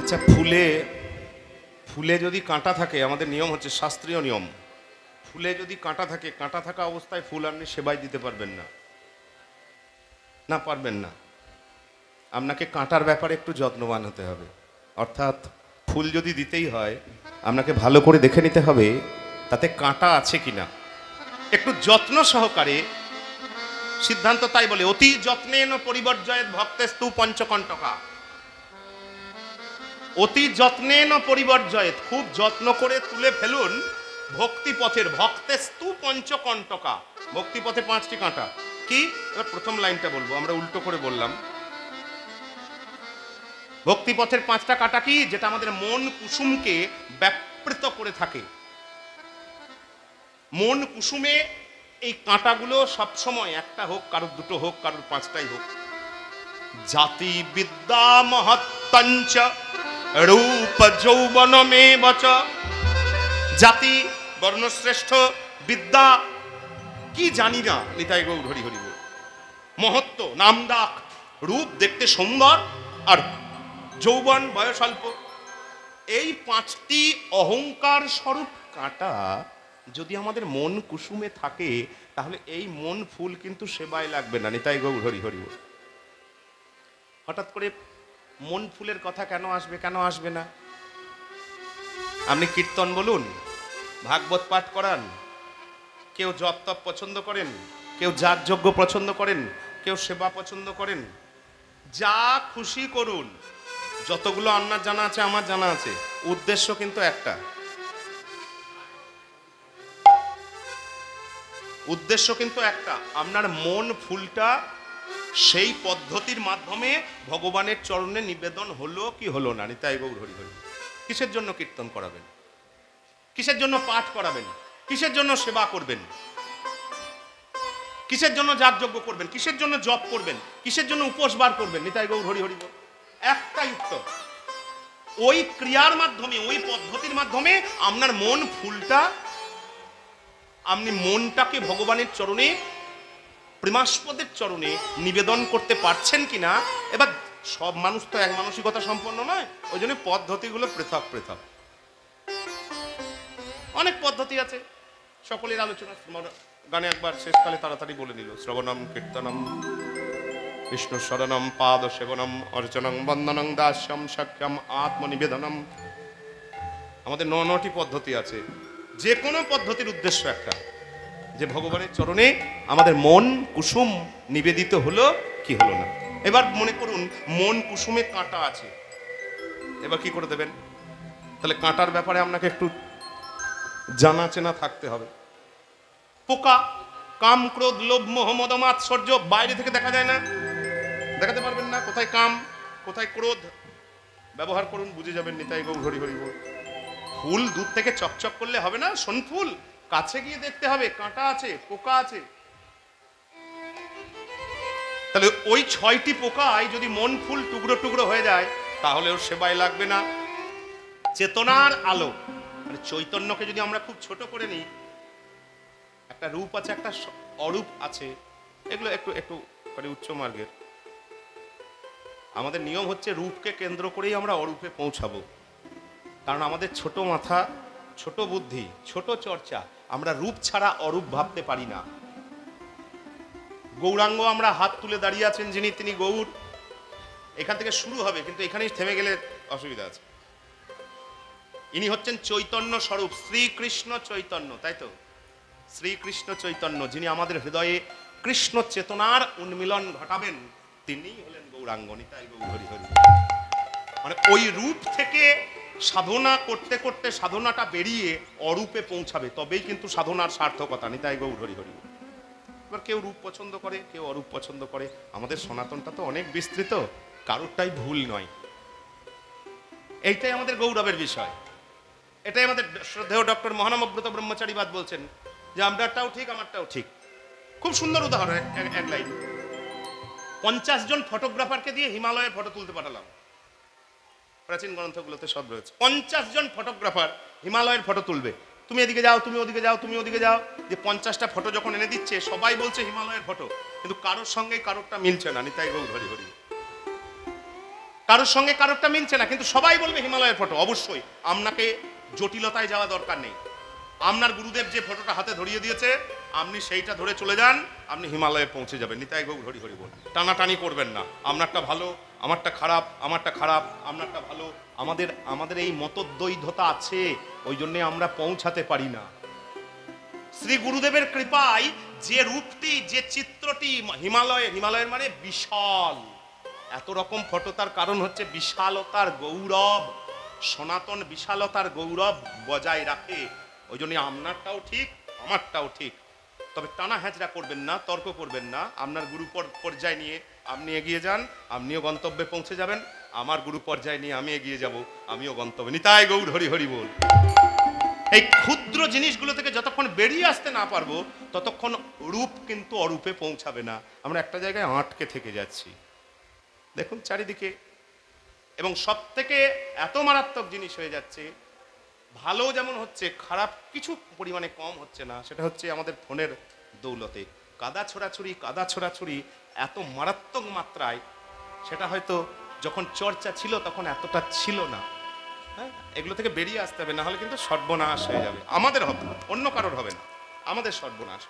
আচ্ছা, ফুলে ফুলে যদি কাঁটা থাকে, আমাদের নিয়ম হচ্ছে শাস্ত্রীয় নিয়ম, ফুলে যদি কাঁটা থাকে, কাঁটা থাকা অবস্থায় ফুল আপনি সেবায় দিতে পারবেন না, না পারবেন না। আপনাকে কাঁটার ব্যাপারে একটু যত্নবান হতে হবে। অর্থাৎ ফুল যদি দিতেই হয়, আপনাকে ভালো করে দেখে নিতে হবে তাতে কাঁটা আছে কিনা। একটু যত্ন সহকারে, সিদ্ধান্ত তাই বলে, অতি যত্নেন পরিবর্জয়েৎ ভক্তেস্তু পঞ্চকণ্টকা। অতি যত্নেন পরিবর্জয়েৎ, খুব যত্ন করে তুলে ফেলুন ভক্তিপথের, ভক্তেস্তু পঞ্চকণ্টকা, ভক্তিপথে 5টি কাঁটা। কি? এবার প্রথম লাইনটা বলবো, আমরা উল্টো করে বললাম। ভক্তিপথের 5টা কাঁটা কি? যেটা আমাদের মন কুসুমকে ব্যাপৃত করে থাকে। মন কুসুমে এই কাঁটাগুলো সবসময়, একটা হোক, কারোর দুটো হোক, কারোর 5টাই হোক। জাতি বিদ্যা মহত্তঞ্চ রূপ যৌবনমেব চ। জাতি বর্ণশ্রেষ্ঠ, বিদ্যা কি জানি না, নিতাই গৌর হরি হরি বল। মহত্ব নামডাক, রূপ দেখতে সুন্দর, আর যৌবন বয়স অল্প। এই 5টি অহংকার স্বরূপ কাঁটা যদি আমাদের মন কুসুমে থাকে, তাহলে এই মন ফুল কিন্তু সেবায় লাগবে না, নিতাই গৌর হরি হরি বল। হঠাৎ করে মন ফুলের কথা কেন আসবে, কেন আসবে না? আপনি কীর্তন বলুন, ভাগবত পাঠ করান, কেউ জপ তপ পছন্দ করেন, কেউ যাগযজ্ঞ পছন্দ করেন, কেউ সেবা পছন্দ করেন, যা খুশি করুন। যতগুলো আপনার জানা আছে, আমার জানা আছে, উদ্দেশ্য কিন্তু একটা। উদ্দেশ্য কিন্তু একটা, আপনার মন ফুলটা সেই পদ্ধতির মাধ্যমে ভগবানের চরণে নিবেদন হলো কি হলো না, নিতাই গৌর হরি হরি। কিসের জন্য কীর্তন করাবেন? কিসের জন্য পাঠ করাবেন? কিসের জন্য সেবা করবেন? কিসের জন্য যাগযজ্ঞ করবেন? কিসের জন্য জপ করবেন? কিসের জন্য উপোস বার করবেন? নিতাই গৌর হরি হরি বল। একটাই উত্তর, ওই ক্রিয়ার মাধ্যমে, ওই পদ্ধতির মাধ্যমে আপনার মন ফুলটা, আপনি মনটাকে ভগবানের চরণে, প্রেমাস্পদের চরণে নিবেদন করতে পারছেন কিনা। এবার সব মানুষ তো এক মানসিকতা সম্পন্ন নয়, ওই জন্য পদ্ধতিগুলো পৃথক পৃথক। অনেক পদ্ধতি আছে, সকলের আলোচনা গানে একবার শেষকালে তাড়াতাড়ি বলে নিল। শ্রবণম কীর্তনম বিষ্ণু শরণম পাদ সেবনম অর্চনং বন্দনং দাস্যম সখ্যম আত্মনিবেদনম। আমাদের 9টি পদ্ধতি আছে। যে কোনো পদ্ধতির উদ্দেশ্য একটা, যে ভগবানের চরণে আমাদের মন কুসুম নিবেদিত হলো কি হলো না। এবার মনে করুন মন কুসুমে কাঁটা আছে, এবার কি করে দেবেন? তাহলে কাঁটার ব্যাপারে আপনাকে একটু জানা চেনা থাকতে হবে। পোকা, কাম ক্রোধ লোভ মোহ মদ মাৎসর্য বাইরে থেকে দেখা যায় না, দেখাতে পারবেন না কোথায় কাম কোথায় ক্রোধ। ব্যবহার করুন, বুঝে যাবেন নিতাই গৌর হরি হরি বল। ফুল দূর থেকে চকচক করলে হবে না, শোন ফুল, কাছে গিয়ে দেখতে হবে কাঁটা আছে, পোকা আছে। তাহলে ওই 6টি পোকায় যদি মন ফুল টুকরো টুকরো হয়ে যায়, তাহলে ওর সেবায় লাগবে না। চেতনার আলো, মানে চৈতন্যকে যদি আমরা খুব ছোট করে নিই, একটা রূপ আছে, একটা অরূপ আছে, এগুলো একটু একটু মানে উচ্চ মার্গের। আমাদের নিয়ম হচ্ছে রূপকে কেন্দ্র করেই আমরা অরূপে পৌঁছাবো, কারণ আমাদের ছোট মাথা, ছোট বুদ্ধি, ছোট চর্চা, আমরা রূপ ছাড়া অরূপ ভাবতে পারি না। গৌরাঙ্গ আমরা হাত তুলে দাঁড়িয়ে আছেন যিনি, তিনি গৌর। এখান থেকে শুরু হবে, কিন্তু এখানেই থেমে গেলে অসুবিধা আছে। ইনি হচ্ছেন চৈতন্য স্বরূপ, শ্রীকৃষ্ণ চৈতন্য, তাই তো? শ্রীকৃষ্ণ চৈতন্য, যিনি আমাদের হৃদয়ে কৃষ্ণ চেতনার উন্মিলন ঘটাবেন, তিনি হলেন গৌরাঙ্গ, নিতাই গৌর হরি হরি। মানে ওই রূপ থেকে সাধনা করতে করতে সাধনাটা বেরিয়ে অরূপে পৌঁছাবে, তবেই কিন্তু সাধনার সার্থকতা, নিতাই গৌর হরি হরি। এবার কেউ রূপ পছন্দ করে, কেউ অরূপ পছন্দ করে। আমাদের সনাতনটা তো অনেক বিস্তৃত, কারোরটাই ভুল নয়। এইটাই আমাদের গৌরবের বিষয়। এটাই আমাদের শ্রদ্ধেয় ডক্টর মহানমব্রত ব্রহ্মচারীবাদ বলছেন যে আমরাটাও ঠিক, আমারটাও ঠিক। খুব সুন্দর উদাহরণ, এক লাইন। 50 জন ফটোগ্রাফারকে দিয়ে হিমালয়ে ফটো তুলতে পাঠালাম, প্রাচীন গ্রন্থগুলোতে সব রয়েছে। 50 জন ফটোগ্রাফার হিমালয়ের ফটো তুলবে, তুমি এদিকে যাও, তুমি ওদিকে যাও, তুমি ওদিকে যাও। যে 50টা ফটো যখন এনে দিচ্ছে, সবাই বলছে হিমালয়ের ফটো, কিন্তু কারোর সঙ্গে কারোরটা মিলছে না, নিতাই গৌর হরি হরি। কারোর সঙ্গে কারোরটা মিলছে না, কিন্তু সবাই বলবে হিমালয়ের ফটো। অবশ্যই আপনাকে জটিলতায় যাওয়া দরকার নেই। আপনার গুরুদেব যে ফটোটা হাতে ধরিয়ে দিয়েছে, আপনি সেইটা ধরে চলে যান, আপনি হিমালয়ে পৌঁছে যাবেন। নিতাই গৌর হরি হরি বল। টানাটানি করবেন না, আপনারটা ভালো, আমারটা খারাপ, আমারটা খারাপ, আপনারটা ভালো। আমাদের এই মতদ্বৈধতা আছে, ওই জন্যে আমরা পৌঁছাতে পারি না। শ্রী গুরুদেবের কৃপায় যে রূপটি, যে চিত্রটি হিমালয়ের মানে বিশাল, এত রকম ফটো, তার কারণ হচ্ছে বিশালতার গৌরব, সনাতন বিশালতার গৌরব বজায় রাখে। ওই জন্য আপনারটাও ঠিক, আমারটাও ঠিক। তবে টানা হ্যাঁচড়া করবেন না, তর্ক করবেন না। আপনার গুরু পর্যায় নিয়ে আপনি এগিয়ে যান, আপনিও গন্তব্যে পৌঁছে যাবেন। আমার গুরু পর্যায় নিয়ে আমি এগিয়ে যাব, আমিও গন্তব্যে। নিতাই গৌর হরি হরি বল। এই ক্ষুদ্র জিনিসগুলো থেকে যতক্ষণ বেরিয়ে আসতে না পারবো, ততক্ষণ রূপ কিন্তু অরূপে পৌঁছাবে না। আমরা একটা জায়গায় আটকে থেকে যাচ্ছি, দেখুন চারিদিকে। এবং সব থেকে এত মারাত্মক জিনিস হয়ে যাচ্ছে, ভালো যেমন হচ্ছে, খারাপ কিছু পরিমাণে কম হচ্ছে না। সেটা হচ্ছে আমাদের ফোনের দৌলতে কাদা ছোড়াছুড়ি এত মারাত্মক মাত্রায়, সেটা হয়তো যখন চর্চা ছিল তখন এতটা ছিল না। হ্যাঁ, এগুলো থেকে বেরিয়ে আসতে হবে, না হলে কিন্তু সর্বনাশ হয়ে যাবে। আমাদের হবে, অন্য কারোর হবে না, আমাদের সর্বনাশ।